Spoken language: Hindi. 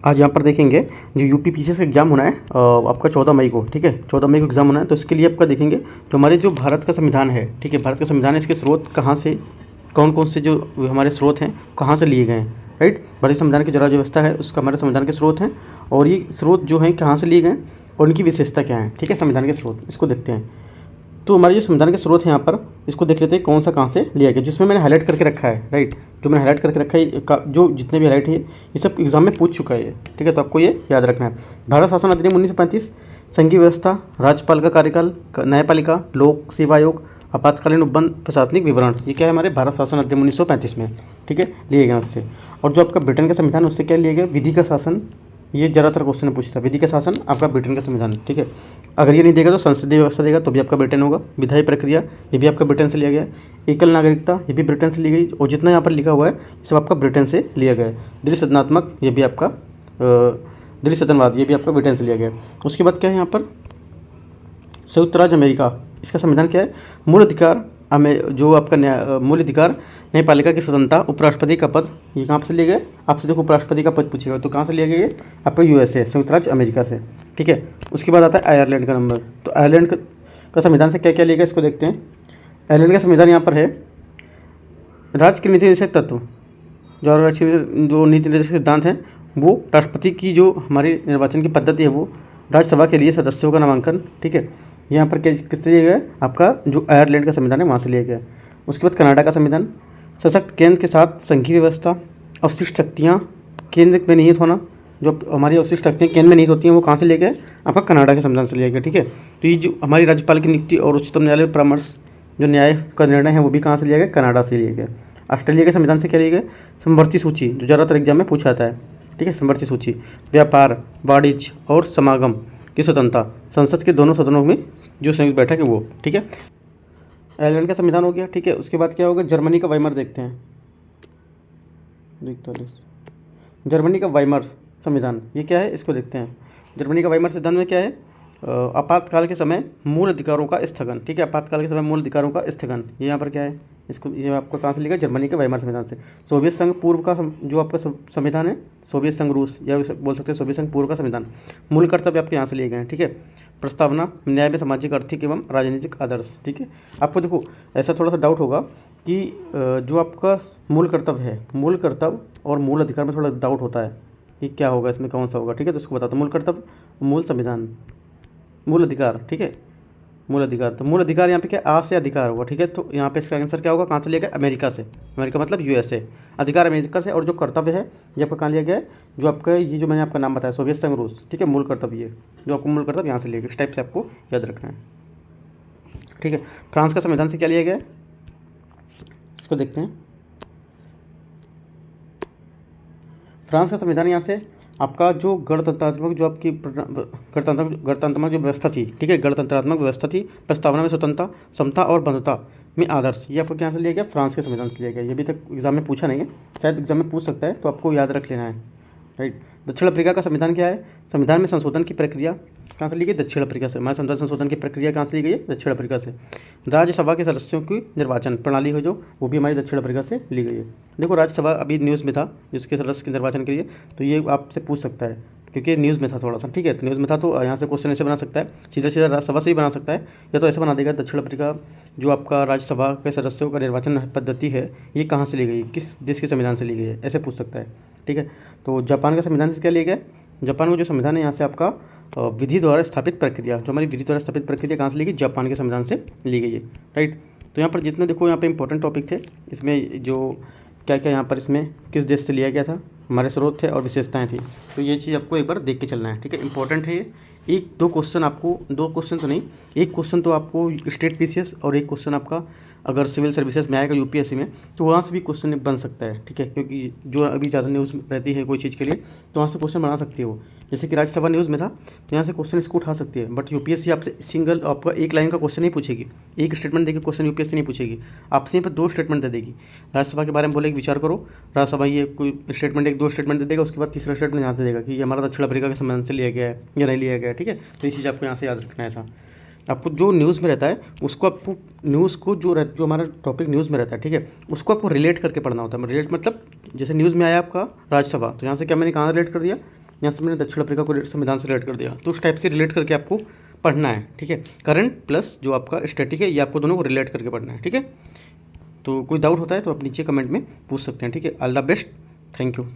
आज यहाँ पर देखेंगे जो यूपी पीसीएस का एग्ज़ाम होना है आपका 14 मई को, ठीक है 14 मई को एग्ज़ाम होना है। तो इसके लिए आपका देखेंगे जो हमारे जो भारत का संविधान है, ठीक है भारत का संविधान है, इसके स्रोत कहाँ से, कौन कौन से जो हमारे स्रोत हैं कहाँ से लिए गए हैं, राइट। भारतीय संविधान की जो राज्य व्यवस्था है उसका हमारे संविधान के स्रोत हैं, और ये स्रोत जो हैं कहाँ से लिए गए और उनकी विशेषता क्या है, ठीक है। संविधान के स्रोत इसको देखते हैं। तो हमारे जो संविधान के स्रोत हैं यहाँ पर इसको देख लेते हैं कौन सा कहाँ से लिया गया, जिसमें मैंने हाईलाइट करके रखा है, राइट। जो मैंने हाईलाइट करके रखा है जो जितने भी हाईलाइट हैं ये सब एग्जाम में पूछ चुका है ये, ठीक है। तो आपको ये याद रखना है। भारत शासन अधिनियम 1935, संघीय व्यवस्था, राज्यपाल का कार्यकाल, न्यायपालिका, लोक सेवा आयोग, आपातकालीन उपबंध, प्रशासनिक विवरण, ये क्या है हमारे भारत शासन अधिनियम 1935 में, ठीक है लिए गए उससे। और जो आपका ब्रिटेन का संविधान उससे क्या लिया गया, विधि का शासन, ये ज़्यादातर क्वेश्चन पूछता है, विधि का शासन आपका ब्रिटेन का संविधान, ठीक है। अगर ये नहीं देगा तो संसदीय व्यवस्था देगा तो भी आपका ब्रिटेन होगा। विधायी प्रक्रिया ये भी आपका ब्रिटेन से लिया गया है। एकल नागरिकता ये भी ब्रिटेन से ली गई, और जितना यहाँ पर लिखा हुआ है ये सब आपका ब्रिटेन से लिया गया है। द्विसदनात्मक ये भी आपका द्विसदनवाद ये भी आपका ब्रिटेन से लिया गया है। उसके बाद क्या है यहाँ पर, संयुक्त राज्य अमेरिका, इसका संविधान क्या है, मूल अधिकार जो आपका मूल अधिकार, न्यायपालिका की स्वतंत्रता, उपराष्ट्रपति का पद, ये कहाँ से लिए गए, आपसे देखो उपराष्ट्रपति का पद पूछेगा तो कहाँ से लिया गया ये आपका यूएसए, संयुक्त राज्य अमेरिका से, ठीक है। उसके बाद आता है आयरलैंड का नंबर। तो आयरलैंड का संविधान से क्या क्या लिया गया इसको देखते हैं। आयरलैंड का संविधान यहाँ पर है, राज्य के नीति निर्देशक तत्व, जो नीति निर्देशक सिद्धांत हैं वो राष्ट्रपति की जो हमारी निर्वाचन की पद्धति है वो, राज्यसभा के लिए सदस्यों का नामांकन, ठीक है। यहाँ पर किससे लिया गया, आपका जो आयरलैंड का संविधान है वहाँ से लिया गया। उसके बाद कनाडा का संविधान, सशक्त केंद्र के साथ संघीय व्यवस्था, अवशिष्ट शक्तियाँ केंद्र में निहित होना, जो हमारी अवशिष्ट शक्तियाँ केंद्र में निहित होती हैं वो कहाँ से लिया गया, आपका कनाडा के संविधान से लिया गया, ठीक है। तो ये जो हमारी राज्यपाल की नियुक्ति और उच्चतम न्यायालय परामर्श जो न्याय का निर्णय है वो भी कहाँ से लिया गया, कनाडा से लिया गया। ऑस्ट्रेलिया के संविधान से क्या लिया गया, समवर्ती सूची, जो ज़्यादातर एग्जाम में पूछा जाता है, ठीक है। समवर्ती सूची, व्यापार, वाणिज्य और समागम की स्वतंत्रता, संसद के दोनों सदनों में जो संयुक्त बैठक है वो, ठीक है। आयरलैंड का संविधान हो गया, ठीक है। उसके बाद क्या होगा, जर्मनी का वाइमर देखते हैं। 41 जर्मनी का वाइमर संविधान, ये क्या है इसको देखते हैं। जर्मनी का वाइमर सिद्धांत में क्या है, आपातकाल के समय मूल अधिकारों का स्थगन, ठीक है। आपातकाल के समय मूल अधिकारों का स्थगन, ये यहाँ पर क्या है, इसको ये आपका कहाँ से लिखा, जर्मनी के वाइमर संविधान से। सोवियत संघ पूर्व का जो आपका संविधान है, सोवियत संघ रूस या बोल सकते हैं सोवियत संघ पूर्व का संविधान, मूल कर्तव्य आपके यहाँ से लिए गए हैं, ठीक है। प्रस्तावना, न्याय में सामाजिक, आर्थिक एवं राजनीतिक आदर्श, ठीक है। आपको देखो ऐसा थोड़ा सा डाउट होगा कि जो आपका मूल कर्तव्य है, मूल कर्तव्य और मूल अधिकार में थोड़ा डाउट होता है कि क्या होगा इसमें, कौन सा होगा, ठीक है। तो उसको बताता हूँ, मूल कर्तव्य, मूल संविधान, मूल अधिकार, ठीक है। मूल अधिकार, तो मूल अधिकार यहाँ पे क्या, आ से अधिकार होगा, ठीक है। तो यहाँ पे इसका आंसर क्या होगा, कहाँ से लिया गया, अमेरिका से, अमेरिका मतलब यूएसए। अधिकार अमेरिका से, और जो कर्तव्य है ये आपका कहाँ लिया गया है, जो आपका ये जो मैंने आपका नाम बताया सोवियत संघ रूस, ठीक है। मूल कर्तव्य ये जो आपको मूल कर्तव्य यहाँ से लिया गया, इस टाइप से आपको याद रखना है, ठीक है। फ्रांस का संविधान से क्या लिया गया है इसको देखते हैं। फ्रांस का संविधान यहाँ से आपका जो गणतंत्रात्मक जो आपकी गणतंत्रात्मक जो व्यवस्था थी, ठीक है, गणतंत्रात्मक व्यवस्था थी, प्रस्तावना में स्वतंत्रता, समता और बंधुता में आदर्श, ये आपको क्या से लिया गया, फ्रांस के संविधान से लिया गया। ये अभी तक एग्जाम में पूछा नहीं है, शायद एग्जाम में पूछ सकता है, तो आपको याद रख लेना है, राइट। दक्षिण अफ्रीका का संविधान क्या है, संविधान में संशोधन की प्रक्रिया कहाँ से ली गई, दक्षिण अफ्रीका से। हमारे संविधान संशोधन की प्रक्रिया कहाँ से ली गई है, दक्षिण अफ्रीका से। राज्यसभा के सदस्यों की निर्वाचन प्रणाली हो जो, वो भी हमारी दक्षिण अफ्रीका से ली गई है। देखो राज्यसभा अभी न्यूज़ में था जिसके सदस्य के निर्वाचन के लिए, तो ये आपसे पूछ सकता है क्योंकि न्यूज़ में था थोड़ा सा, ठीक है। तो न्यूज़ में था तो यहाँ से क्वेश्चन ऐसे बना सकता है, सीधा सीधा राज्यसभा से ही बना सकता है, या तो ऐसे बना देगा दक्षिण अफ्रीका जो आपका राज्यसभा के सदस्यों का निर्वाचन पद्धति है ये कहाँ से ली गई, किस देश के संविधान से ली गई है, ऐसे पूछ सकता है, ठीक है। तो जापान का संविधान से क्या लिया गया, जापान का जो संविधान है यहाँ से आपका विधि द्वारा स्थापित प्रक्रिया, जो हमारी विधि द्वारा स्थापित प्रक्रिया कहाँ से ली गई, जापान के संविधान से ली गई है, राइट। तो यहाँ पर जितने देखो यहाँ पे इंपॉर्टेंट टॉपिक थे, इसमें जो क्या क्या यहाँ पर इसमें किस देश से लिया गया था, हमारे स्रोत थे और विशेषताएं थी, तो ये चीज़ आपको एक बार देख के चलना है, ठीक है। इंपॉर्टेंट है ये। एक दो क्वेश्चन आपको, दो क्वेश्चन तो नहीं, एक क्वेश्चन तो आपको स्टेट पीसीएस और एक क्वेश्चन आपका अगर सिविल सर्विसेज में आएगा यूपीएससी में तो वहाँ से भी क्वेश्चन बन सकता है, ठीक है। क्योंकि जो अभी ज़्यादा न्यूज़ रहती है कोई चीज़ के लिए तो वहाँ से क्वेश्चन बना सकती है वो, जैसे कि राज्यसभा न्यूज़ में था तो यहाँ से क्वेश्चन इसको उठा सकती है। बट यूपीएससी आपसे सिंगल आपका एक लाइन का क्वेश्चन नहीं पूछेगी, एक स्टेटमेंट देकर क्वेश्चन यूपीएससी नहीं पूछेगी, आपसे यहाँ पर दो स्टेटमेंट दे देगी। राज्यसभा के बारे में बोलेगी विचार करो, राज्यसभा ये कोई स्टेटमेंट एक दो स्टेटमेंट दे देगा, उसके बाद तीसरा स्टेटमेंट यहाँ से देगा कि ये हमारा दक्षिण अफ्रीका के संबंध से लिया गया है या नहीं लिया गया है, ठीक है। तो ये चीज़ आपको यहाँ से याद रखना है। ऐसा आपको जो न्यूज़ में रहता है उसको आपको न्यूज़ को जो हमारा टॉपिक न्यूज़ में रहता है, ठीक है, उसको आपको रिलेट करके पढ़ना होता है। रिलेट मतलब जैसे न्यूज़ में आया आपका राज्यसभा, तो यहाँ से क्या मैंने कहाँ रिलेट कर दिया, यहाँ से मैंने दक्षिण अफ्रीका को संविधान से रिलेट कर दिया। तो उस टाइप से रिलेट करके आपको पढ़ना है, ठीक है। करंट प्लस जो आपका स्टैटिक है, ये आपको दोनों को रिलेट करके पढ़ना है, ठीक है। तो कोई डाउट होता है तो आप नीचे कमेंट में पूछ सकते हैं, ठीक है। All the best, thank you.